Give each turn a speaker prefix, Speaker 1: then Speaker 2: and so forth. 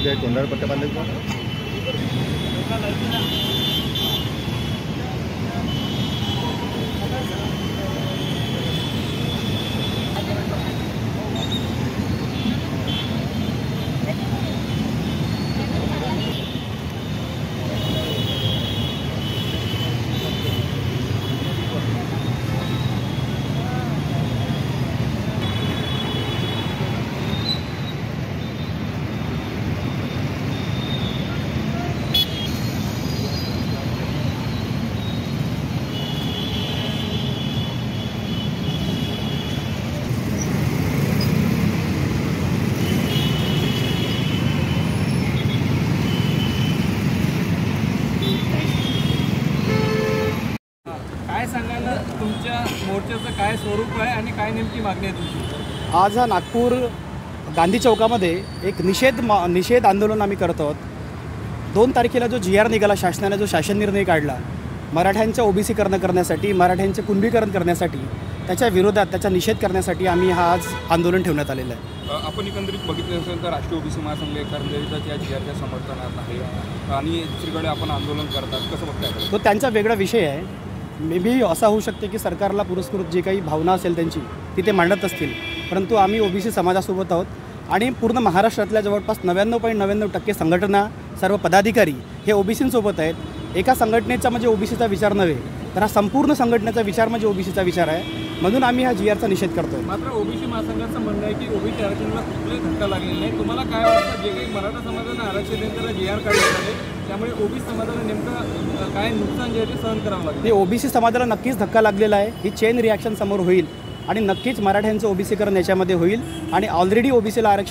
Speaker 1: जे तोंडावर पट्ट्या बांधायचं
Speaker 2: काय सांगाल तुमच्या मोर्चाचं काय स्वरूप आहे आणि काय नेमकी मागणी आहे तुमची?
Speaker 3: आज हा नागपूर गांधी चौकामध्ये एक निषेध आंदोलन आम्ही करत आहोत। 2 तारखेला जो GR निघाला, शासनाने जो शासन निर्णय काढला मराठ्यांचं ओबीसीकरण करण्यासाठी, मराठ्यांचे कुणबीकरण करण्यासाठी, त्याच्या विरोधात त्याचा निषेध करण्यासाठी आम्ही हा आज आंदोलन ठेवण्यात आलेलं आहे।
Speaker 4: आपण एकंदरीत बघितलं असेल तर राष्ट्रीय ओबीसी महासंघ एकंदरीतच या GRच्या समर्थनात आहे आणि दुसरीकडे आपण आंदोलन करतात, कसं बघताय?
Speaker 3: तो त्यांचा वेगळा विषय आहे। मे बी असा होऊ शकते की सरकारला पुरस्कृत जे काही भावना असेल त्यांची ती ते मांडत असतील, परंतु आम्ही ओबीसी समाजासोबत आहोत आणि पूर्ण महाराष्ट्रातल्या जवळपास 99.99% संघटना, सर्व पदाधिकारी हे ओबीसींसोबत आहेत। एका संघटनेचा म्हणजे ओबीसीचा विचार नव्हे, तर हा संपूर्ण संघटनेचा विचार म्हणजे ओबीसीचा विचार आहे, म्हणून आम्ही हा GRचा निषेध करतो।
Speaker 2: मात्र ओबीसी महासंघाचं म्हणणं आहे की ओबीसी आरक्षणाला कुठलाही धक्का लागलेला नाही। तुम्हाला काय वाटतं, जे काही मराठा समाजानं आरक्षण देऊन त्याला GR काढण्यात आले त्यामुळे ओबीसी समाजाला नेमकं काय नुकसान जे आहे ते सहन करावं लागेल?
Speaker 3: ओबीसी समाजाला नक्कीच धक्का लागलेला आहे। ही चेन रिॲक्शन समोर होईल आणि नक्कीच मराठ्यांचं ओबीसीकरण याच्यामध्ये होईल आणि ऑलरेडी ओबीसीला आरक्षण